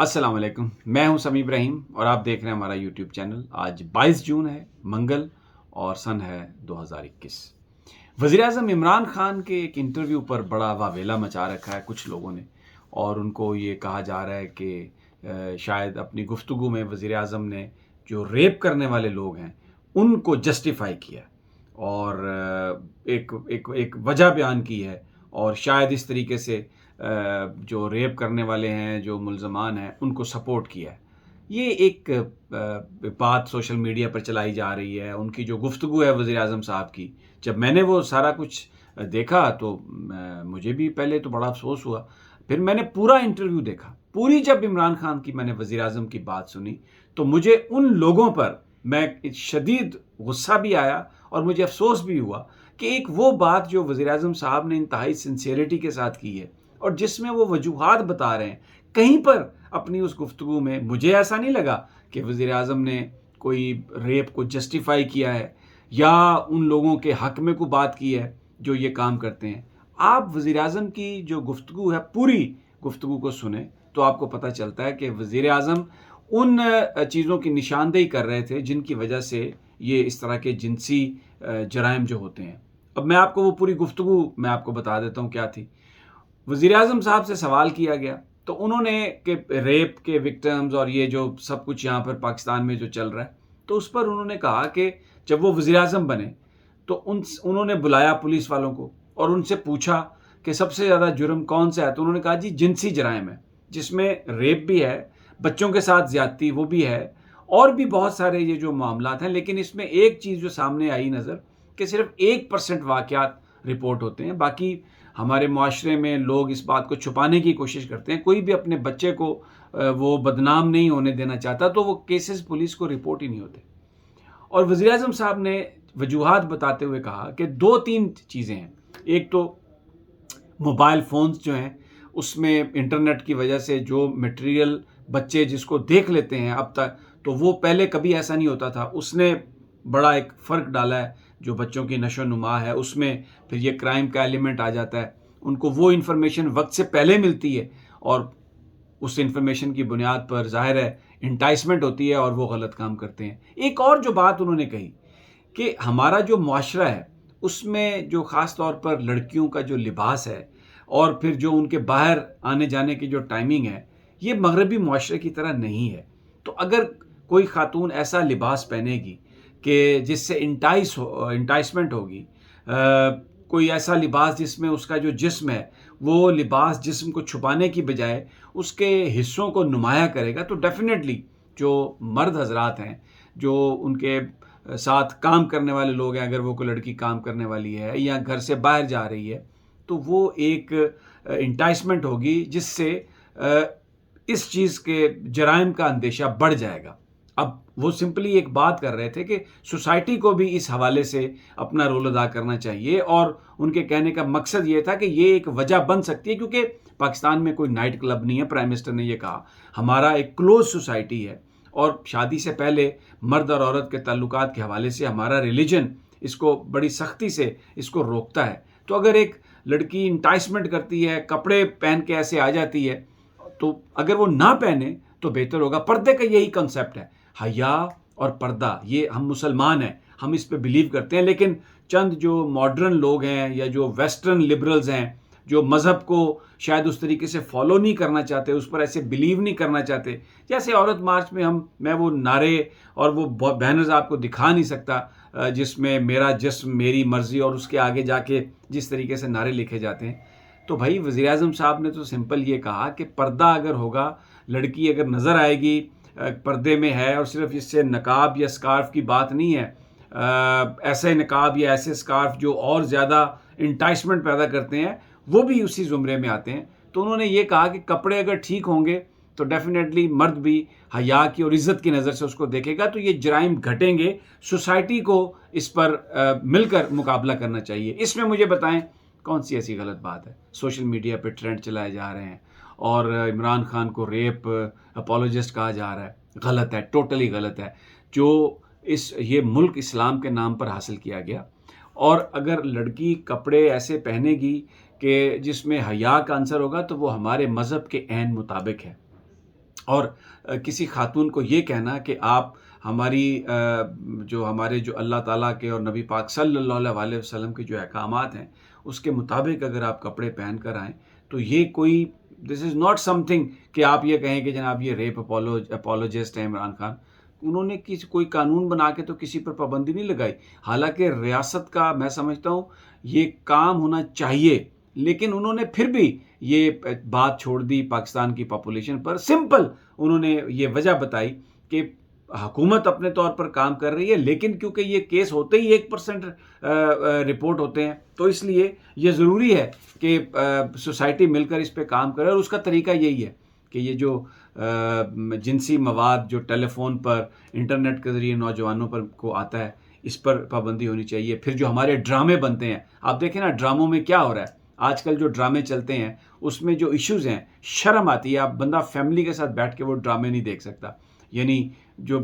السلام علیکم، میں ہوں سمیع ابراہیم اور آپ دیکھ رہے ہیں ہمارا یوٹیوب چینل۔ آج 22 جون ہے، منگل، اور سن ہے 2021۔ وزیراعظم عمران خان کے ایک انٹرویو پر بڑا واویلا مچا رکھا ہے کچھ لوگوں نے، اور ان کو یہ کہا جا رہا ہے کہ شاید اپنی گفتگو میں وزیراعظم نے جو ریپ کرنے والے لوگ ہیں ان کو جسٹیفائی کیا اور ایک وجہ بیان کی ہے، اور شاید اس طریقے سے جو ریپ کرنے والے ہیں، جو ملزمان ہیں، ان کو سپورٹ کیا ہے۔ یہ ایک بات سوشل میڈیا پر چلائی جا رہی ہے، ان کی جو گفتگو ہے وزیر اعظم صاحب کی۔ جب میں نے وہ سارا کچھ دیکھا تو مجھے بھی پہلے تو بڑا افسوس ہوا، پھر میں نے پورا انٹرویو دیکھا، پوری جب عمران خان کی میں نے وزیر اعظم کی بات سنی تو مجھے ان لوگوں پر میں شدید غصہ بھی آیا اور مجھے افسوس بھی ہوا کہ ایک وہ بات جو وزیر اعظم صاحب نے انتہائی سنسیئرٹی کے ساتھ کی ہے اور جس میں وہ وجوہات بتا رہے ہیں، کہیں پر اپنی اس گفتگو میں مجھے ایسا نہیں لگا کہ وزیر اعظم نے کوئی ریپ کو جسٹیفائی کیا ہے یا ان لوگوں کے حق میں کوئی بات کی ہے جو یہ کام کرتے ہیں۔ آپ وزیر اعظم کی جو گفتگو ہے، پوری گفتگو کو سنیں تو آپ کو پتہ چلتا ہے کہ وزیر اعظم ان چیزوں کی نشاندہی کر رہے تھے جن کی وجہ سے یہ اس طرح کے جنسی جرائم جو ہوتے ہیں۔ اب میں آپ کو وہ پوری گفتگو میں آپ کو بتا دیتا ہوں کیا تھی۔ وزیر اعظم صاحب سے سوال کیا گیا تو انہوں نے کہ ریپ کے وکٹمز اور یہ جو سب کچھ یہاں پر پاکستان میں جو چل رہا ہے، تو اس پر انہوں نے کہا کہ جب وہ وزیر اعظم بنے تو انہوں نے بلایا پولیس والوں کو اور ان سے پوچھا کہ سب سے زیادہ جرم کون سا ہے، تو انہوں نے کہا جی جنسی جرائم ہے، جس میں ریپ بھی ہے، بچوں کے ساتھ زیادتی وہ بھی ہے، اور بھی بہت سارے یہ جو معاملات ہیں۔ لیکن اس میں ایک چیز جو سامنے آئی نظر کہ صرف 1% واقعات رپورٹ ہوتے ہیں، باقی ہمارے معاشرے میں لوگ اس بات کو چھپانے کی کوشش کرتے ہیں۔ کوئی بھی اپنے بچے کو وہ بدنام نہیں ہونے دینا چاہتا، تو وہ کیسز پولیس کو رپورٹ ہی نہیں ہوتے۔ اور وزیر اعظم صاحب نے وجوہات بتاتے ہوئے کہا کہ 2-3 چیزیں ہیں۔ ایک تو موبائل فونز جو ہیں اس میں انٹرنیٹ کی وجہ سے جو میٹیریل بچے جس کو دیکھ لیتے ہیں اب تک، تو وہ پہلے کبھی ایسا نہیں ہوتا تھا، اس نے بڑا ایک فرق ڈالا ہے جو بچوں کی نشو و نما ہے، اس میں پھر یہ کرائم کا ایلیمنٹ آ جاتا ہے۔ ان کو وہ انفارمیشن وقت سے پہلے ملتی ہے اور اس انفارمیشن کی بنیاد پر ظاہر ہے انٹائسمنٹ ہوتی ہے اور وہ غلط کام کرتے ہیں۔ ایک اور جو بات انہوں نے کہی کہ ہمارا جو معاشرہ ہے اس میں جو خاص طور پر لڑکیوں کا جو لباس ہے اور پھر جو ان کے باہر آنے جانے کی جو ٹائمنگ ہے، یہ مغربی معاشرے کی طرح نہیں ہے۔ تو اگر کوئی خاتون ایسا لباس پہنے گی کہ جس سے انٹائسمنٹ ہوگی، کوئی ایسا لباس جس میں اس کا جو جسم ہے وہ لباس جسم کو چھپانے کی بجائے اس کے حصوں کو نمایاں کرے گا، تو ڈیفینیٹلی جو مرد حضرات ہیں، جو ان کے ساتھ کام کرنے والے لوگ ہیں، اگر وہ کوئی لڑکی کام کرنے والی ہے یا گھر سے باہر جا رہی ہے، تو وہ ایک انٹائسمنٹ ہوگی جس سے اس چیز کے جرائم کا اندیشہ بڑھ جائے گا۔ اب وہ سمپلی ایک بات کر رہے تھے کہ سوسائٹی کو بھی اس حوالے سے اپنا رول ادا کرنا چاہیے، اور ان کے کہنے کا مقصد یہ تھا کہ یہ ایک وجہ بن سکتی ہے کیونکہ پاکستان میں کوئی نائٹ کلب نہیں ہے۔ پرائم منسٹر نے یہ کہا ہمارا ایک کلوز سوسائٹی ہے، اور شادی سے پہلے مرد اور عورت کے تعلقات کے حوالے سے ہمارا ریلیجن اس کو بڑی سختی سے اس کو روکتا ہے۔ تو اگر ایک لڑکی انٹائسمنٹ کرتی ہے، کپڑے پہن کے ایسے آ جاتی ہے، تو اگر وہ نہ پہنے تو بہتر ہوگا۔ پردے کا یہی کنسیپٹ ہے، حیا اور پردہ، یہ ہم مسلمان ہیں، ہم اس پہ بلیو کرتے ہیں، لیکن چند جو ماڈرن لوگ ہیں یا جو ویسٹرن لبرلز ہیں، جو مذہب کو شاید اس طریقے سے فالو نہیں کرنا چاہتے، اس پر ایسے بلیو نہیں کرنا چاہتے، جیسے عورت مارچ میں میں وہ نعرے اور وہ بینرز آپ کو دکھا نہیں سکتا جس میں میرا جسم میری مرضی، اور اس کے آگے جا کے جس طریقے سے نعرے لکھے جاتے ہیں۔ تو بھائی وزیر اعظم صاحب نے تو سمپل یہ کہا کہ پردہ اگر ہوگا، لڑکی اگر نظر آئے گی پردے میں ہے، اور صرف اس سے نقاب یا سکارف کی بات نہیں ہے، ایسے نقاب یا ایسے سکارف جو اور زیادہ انٹائسمنٹ پیدا کرتے ہیں وہ بھی اسی زمرے میں آتے ہیں۔ تو انہوں نے یہ کہا کہ کپڑے اگر ٹھیک ہوں گے تو ڈیفینیٹلی مرد بھی حیا کی اور عزت کی نظر سے اس کو دیکھے گا، تو یہ جرائم گھٹیں گے۔ سوسائٹی کو اس پر مل کر مقابلہ کرنا چاہیے۔ اس میں مجھے بتائیں کون سی ایسی غلط بات ہے؟ سوشل میڈیا پہ ٹرینڈ چلائے جا رہے ہیں اور عمران خان کو ریپ اپولوجسٹ کہا جا رہا ہے، غلط ہے، ٹوٹلی غلط ہے۔ جو یہ ملک اسلام کے نام پر حاصل کیا گیا، اور اگر لڑکی کپڑے ایسے پہنے گی کہ جس میں حیا کا عنصر ہوگا تو وہ ہمارے مذہب کے عین مطابق ہے۔ اور کسی خاتون کو یہ کہنا کہ آپ ہماری جو ہمارے جو اللہ تعالیٰ کے اور نبی پاک صلی اللہ علیہ وسلم کے جو احکامات ہیں اس کے مطابق اگر آپ کپڑے پہن کر آئیں تو یہ کوئی دس از ناٹ سم تھنگ کہ آپ یہ کہیں کہ جناب یہ ریپ اپولوجسٹ ہیں عمران خان. انہوں نے کوئی قانون بنا کے تو کسی پر پابندی نہیں لگائی. حالانکہ ریاست کا میں سمجھتا ہوں یہ کام ہونا چاہیے، لیکن انہوں نے پھر بھی یہ بات چھوڑ دی پاکستان کی پاپولیشن پر. سمپل انہوں نے یہ وجہ بتائی کہ حکومت اپنے طور پر کام کر رہی ہے، لیکن کیونکہ یہ کیس ہوتے ہی 1% رپورٹ ہوتے ہیں تو اس لیے یہ ضروری ہے کہ سوسائٹی مل کر اس پہ کام کرے. اور اس کا طریقہ یہی ہے کہ یہ جو جنسی مواد جو ٹیلی فون پر انٹرنیٹ کے ذریعے نوجوانوں پر کو آتا ہے اس پر پابندی ہونی چاہیے. پھر جو ہمارے ڈرامے بنتے ہیں، آپ دیکھیں نا ڈراموں میں کیا ہو رہا ہے آج کل، جو ڈرامے چلتے ہیں اس میں جو ایشوز ہیں، شرم آتی ہے. آپ بندہ فیملی کے ساتھ بیٹھ کے وہ ڈرامے نہیں دیکھ سکتا. یعنی جو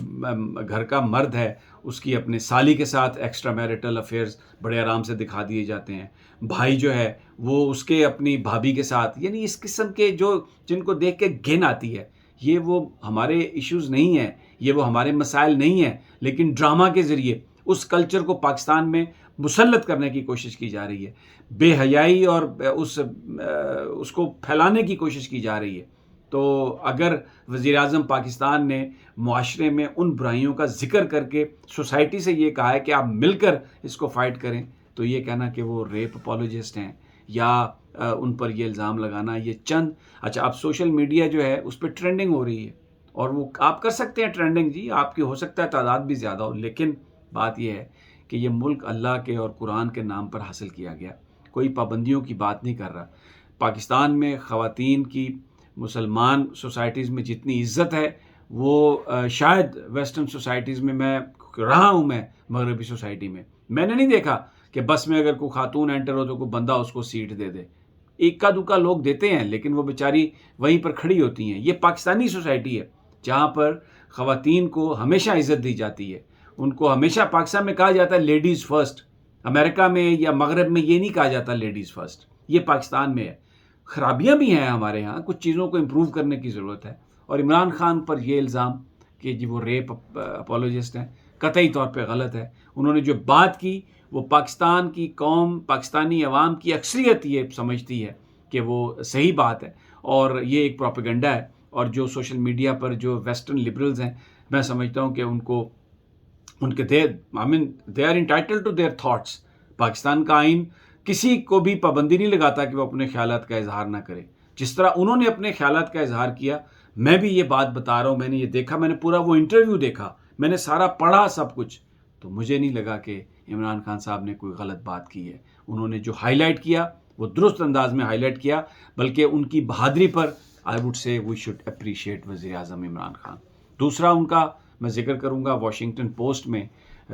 گھر کا مرد ہے اس کی اپنے سالی کے ساتھ ایکسٹرا میریٹل افیئرز بڑے آرام سے دکھا دیے جاتے ہیں. بھائی جو ہے وہ اس کے اپنی بھابھی کے ساتھ، یعنی اس قسم کے جو جن کو دیکھ کے گھن آتی ہے. یہ وہ ہمارے ایشوز نہیں ہیں، یہ وہ ہمارے مسائل نہیں ہیں، لیکن ڈرامہ کے ذریعے اس کلچر کو پاکستان میں مسلط کرنے کی کوشش کی جا رہی ہے. بے حیائی اور اس کو پھیلانے کی کوشش کی جا رہی ہے. تو اگر وزیر اعظم پاکستان نے معاشرے میں ان برائیوں کا ذکر کر کے سوسائٹی سے یہ کہا ہے کہ آپ مل کر اس کو فائٹ کریں، تو یہ کہنا کہ وہ ریپ اپولوجسٹ ہیں یا ان پر یہ الزام لگانا یہ چند اچھا. اب سوشل میڈیا جو ہے اس پہ ٹرینڈنگ ہو رہی ہے اور وہ آپ کر سکتے ہیں ٹرینڈنگ، جی آپ کی ہو سکتا ہے تعداد بھی زیادہ ہو، لیکن بات یہ ہے کہ یہ ملک اللہ کے اور قرآن کے نام پر حاصل کیا گیا. کوئی پابندیوں کی بات نہیں کر رہا. پاکستان میں خواتین کی مسلمان سوسائٹیز میں جتنی عزت ہے وہ شاید ویسٹرن سوسائٹیز میں رہا ہوں، میں مغربی سوسائٹی میں نے نہیں دیکھا کہ بس میں اگر کوئی خاتون انٹر ہو تو کوئی بندہ اس کو سیٹ دے دے. اکا دکا لوگ دیتے ہیں لیکن وہ بیچاری وہیں پر کھڑی ہوتی ہیں. یہ پاکستانی سوسائٹی ہے جہاں پر خواتین کو ہمیشہ عزت دی جاتی ہے. ان کو ہمیشہ پاکستان میں کہا جاتا ہے لیڈیز فرسٹ. امریکہ میں یا مغرب میں یہ نہیں کہا جاتا لیڈیز فرسٹ، یہ پاکستان میں ہے. خرابیاں بھی ہیں ہمارے ہاں، کچھ چیزوں کو امپروو کرنے کی ضرورت ہے. اور عمران خان پر یہ الزام کہ جی وہ ریپ اپولوجسٹ ہیں قطعی طور پہ غلط ہے. انہوں نے جو بات کی وہ پاکستان کی قوم، پاکستانی عوام کی اکثریت یہ سمجھتی ہے کہ وہ صحیح بات ہے اور یہ ایک پروپیگنڈا ہے. اور جو سوشل میڈیا پر جو ویسٹرن لبرلز ہیں، میں سمجھتا ہوں کہ ان کے they are entitled to their thoughts. Pakistan کا آئین کسی کو بھی پابندی نہیں لگاتا کہ وہ اپنے خیالات کا اظہار نہ کرے. جس طرح انہوں نے اپنے خیالات کا اظہار کیا، میں بھی یہ بات بتا رہا ہوں. میں نے یہ دیکھا، میں نے پورا وہ انٹرویو دیکھا، میں نے سارا پڑھا سب کچھ، تو مجھے نہیں لگا کہ عمران خان صاحب نے کوئی غلط بات کی ہے. انہوں نے جو ہائی لائٹ کیا وہ درست انداز میں ہائی لائٹ کیا، بلکہ ان کی بہادری پر I would say we should appreciate وزیر اعظم عمران خان. دوسرا ان کا میں ذکر کروں گا واشنگٹن پوسٹ میں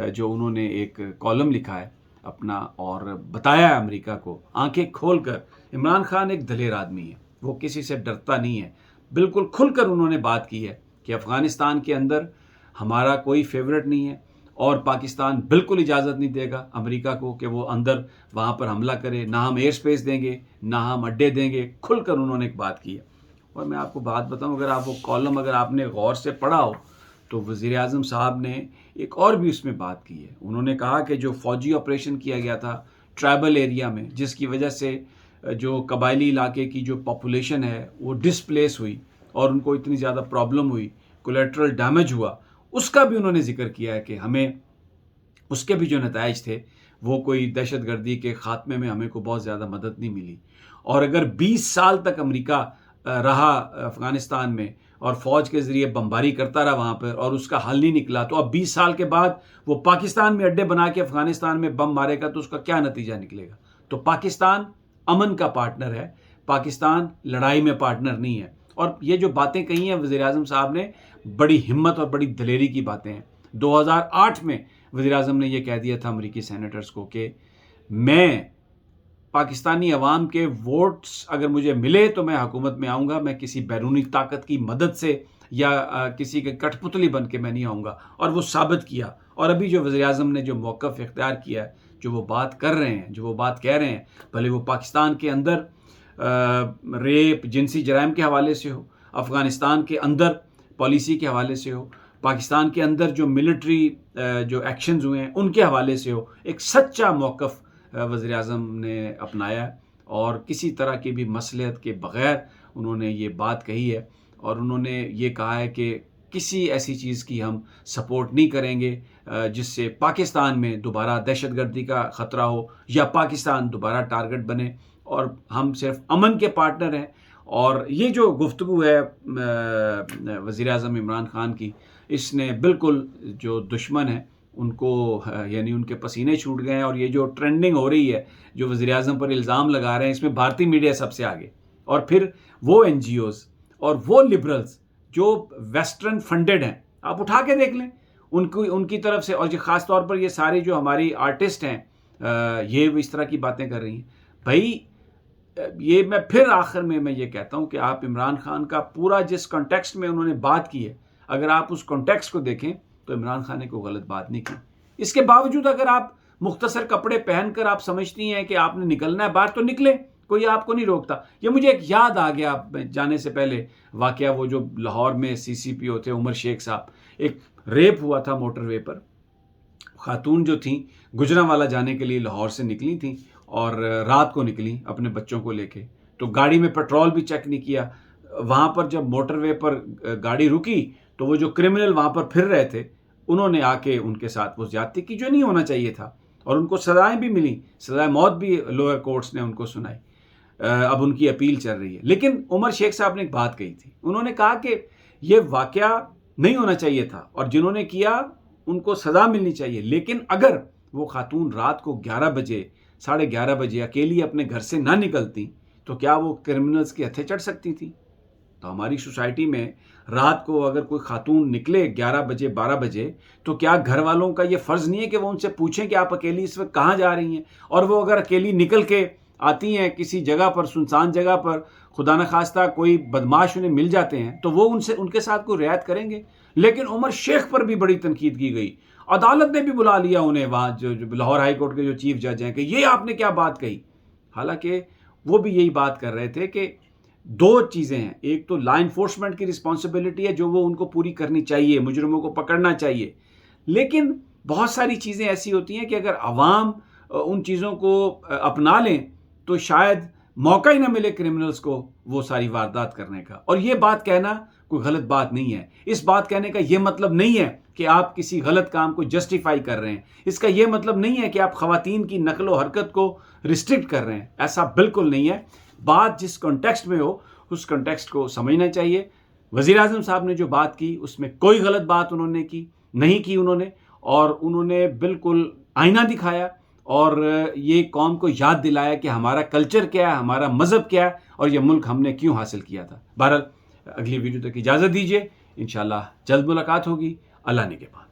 جو انہوں نے ایک کالم لکھا ہے اپنا اور بتایا ہے امریکہ کو آنکھیں کھول کر. عمران خان ایک دلیر آدمی ہے، وہ کسی سے ڈرتا نہیں ہے. بالکل کھل کر انہوں نے بات کی ہے کہ افغانستان کے اندر ہمارا کوئی فیورٹ نہیں ہے اور پاکستان بالکل اجازت نہیں دے گا امریکہ کو کہ وہ اندر وہاں پر حملہ کرے. نہ ہم ایئر سپیس دیں گے، نہ ہم اڈے دیں گے. کھل کر انہوں نے ایک بات کی ہے. اور میں آپ کو بات بتاؤں، اگر آپ وہ کالم اگر آپ نے غور سے پڑھا ہو تو وزیر اعظم صاحب نے ایک اور بھی اس میں بات کی ہے. انہوں نے کہا کہ جو فوجی آپریشن کیا گیا تھا ٹرائبل ایریا میں، جس کی وجہ سے جو قبائلی علاقے کی جو پاپولیشن ہے وہ ڈسپلیس ہوئی اور ان کو اتنی زیادہ پرابلم ہوئی، کولیٹرل ڈیمیج ہوا، اس کا بھی انہوں نے ذکر کیا ہے کہ ہمیں اس کے بھی جو نتائج تھے وہ کوئی دہشت گردی کے خاتمے میں ہمیں کو بہت زیادہ مدد نہیں ملی. اور اگر 20 سال تک امریکہ رہا افغانستان میں اور فوج کے ذریعے بمباری کرتا رہا وہاں پر اور اس کا حل نہیں نکلا، تو اب 20 سال کے بعد وہ پاکستان میں اڈے بنا کے افغانستان میں بم مارے گا تو اس کا کیا نتیجہ نکلے گا؟ تو پاکستان امن کا پارٹنر ہے، پاکستان لڑائی میں پارٹنر نہیں ہے. اور یہ جو باتیں کہی ہیں وزیر اعظم صاحب نے، بڑی ہمت اور بڑی دلیری کی باتیں ہیں. 2008 میں وزیر اعظم نے یہ کہہ دیا تھا امریکی سینیٹرز کو کہ میں پاکستانی عوام کے ووٹس اگر مجھے ملے تو میں حکومت میں آؤں گا، میں کسی بیرونی طاقت کی مدد سے یا کسی کے کٹ پتلی بن کے میں نہیں آؤں گا. اور وہ ثابت کیا. اور ابھی جو وزیر اعظم نے جو موقف اختیار کیا ہے، جو وہ بات کر رہے ہیں، جو وہ بات کہہ رہے ہیں، بھلے وہ پاکستان کے اندر ریپ، جنسی جرائم کے حوالے سے ہو، افغانستان کے اندر پالیسی کے حوالے سے ہو، پاکستان کے اندر جو ملٹری جو ایکشنز ہوئے ہیں ان کے حوالے سے ہو، ایک سچا موقف وزیر اعظم نے اپنایا اور کسی طرح کی بھی مصلحت کے بغیر انہوں نے یہ بات کہی ہے، اور انہوں نے یہ کہا ہے کہ کسی ایسی چیز کی ہم سپورٹ نہیں کریں گے جس سے پاکستان میں دوبارہ دہشت گردی کا خطرہ ہو یا پاکستان دوبارہ ٹارگٹ بنے، اور ہم صرف امن کے پارٹنر ہیں۔ اور یہ جو گفتگو ہے وزیر اعظم عمران خان کی، اس نے بالکل جو دشمن ہیں ان کو یعنی ان کے پسینے چھوٹ گئے ہیں، اور یہ جو ٹرینڈنگ ہو رہی ہے جو وزیر اعظم پر الزام لگا رہے ہیں، اس میں بھارتی میڈیا سب سے آگے، اور پھر وہ این جی اوز اور وہ لبرلز جو ویسٹرن فنڈڈ ہیں، آپ اٹھا کے دیکھ لیں ان کی طرف سے، اور یہ خاص طور پر یہ ساری جو ہماری آرٹسٹ ہیں یہ اس طرح کی باتیں کر رہی ہیں۔ بھائی یہ میں پھر آخر میں یہ کہتا ہوں کہ آپ عمران خان کا پورا جس کانٹیکسٹ میں انہوں نے بات کی ہے، اگر آپ اس کانٹیکسٹ کو دیکھیں تو عمران خان نے کوئی غلط بات نہیں کی۔ اس کے باوجود اگر آپ مختصر کپڑے پہن کر آپ سمجھتی ہیں کہ آپ نے نکلنا ہے باہر تو نکلیں، کوئی آپ کو نہیں روکتا۔ یہ مجھے ایک یاد آ گیا جانے سے پہلے واقعہ، وہ جو لاہور میں سی سی پی او تھے عمر شیخ صاحب، ایک ریپ ہوا تھا موٹر وے پر، خاتون جو تھیں گجرانوالہ جانے کے لیے لاہور سے نکلی تھیں اور رات کو نکلی اپنے بچوں کو لے کے، تو گاڑی میں پیٹرول بھی چیک نہیں کیا۔ وہاں پر جب موٹر وے پر گاڑی رکی تو وہ جو کرمنل وہاں پر پھر رہے تھے انہوں نے آ کے ان کے ساتھ وہ زیادتی کی جو نہیں ہونا چاہیے تھا، اور ان کو سزائیں بھی ملیں، سزائے موت بھی لوئر کورٹس نے ان کو سنائی۔ اب ان کی اپیل چل رہی ہے، لیکن عمر شیخ صاحب نے ایک بات کہی تھی، انہوں نے کہا کہ یہ واقعہ نہیں ہونا چاہیے تھا اور جنہوں نے کیا ان کو سزا ملنی چاہیے، لیکن اگر وہ خاتون رات کو 11 بجے 11:30 بجے اکیلی اپنے گھر سے نہ نکلتی تو کیا وہ کرمنلز کے ہتھے چڑھ سکتی تھی؟ تو ہماری سوسائٹی میں رات کو اگر کوئی خاتون نکلے 11 بجے 12 بجے تو کیا گھر والوں کا یہ فرض نہیں ہے کہ وہ ان سے پوچھیں کہ آپ اکیلی اس وقت کہاں جا رہی ہیں؟ اور وہ اگر اکیلی نکل کے آتی ہیں کسی جگہ پر، سنسان جگہ پر، خدا نخواستہ کوئی بدماش انہیں مل جاتے ہیں تو وہ ان کے ساتھ کوئی رعایت کریں گے؟ لیکن عمر شیخ پر بھی بڑی تنقید کی گئی، عدالت نے بھی بلا لیا انہیں، وہاں جو لاہور ہائی کورٹ کے جو چیف جج ہیں، کہ یہ آپ نے کیا بات کہی؟ حالانکہ وہ بھی یہی بات کر رہے تھے کہ دو چیزیں ہیں، ایک تو لا انفورسمنٹ کی رسپانسبلٹی ہے جو وہ ان کو پوری کرنی چاہیے، مجرموں کو پکڑنا چاہیے، لیکن بہت ساری چیزیں ایسی ہوتی ہیں کہ اگر عوام ان چیزوں کو اپنا لیں تو شاید موقع ہی نہ ملے کرمنلز کو وہ ساری واردات کرنے کا۔ اور یہ بات کہنا کوئی غلط بات نہیں ہے، اس بات کہنے کا یہ مطلب نہیں ہے کہ آپ کسی غلط کام کو جسٹیفائی کر رہے ہیں، اس کا یہ مطلب نہیں ہے کہ آپ خواتین کی نقل و حرکت کو ریسٹرکٹ کر رہے ہیں، ایسا بالکل نہیں ہے۔ بات جس کنٹیکسٹ میں ہو اس کنٹیکسٹ کو سمجھنا چاہیے۔ وزیر اعظم صاحب نے جو بات کی اس میں کوئی غلط بات انہوں نے نہیں کی انہوں نے، اور انہوں نے بالکل آئینہ دکھایا اور یہ قوم کو یاد دلایا کہ ہمارا کلچر کیا ہے، ہمارا مذہب کیا ہے، اور یہ ملک ہم نے کیوں حاصل کیا تھا۔ بہرحال اگلی ویڈیو تک اجازت دیجیے، انشاءاللہ جلد ملاقات ہوگی، اللہ نے کے بعد۔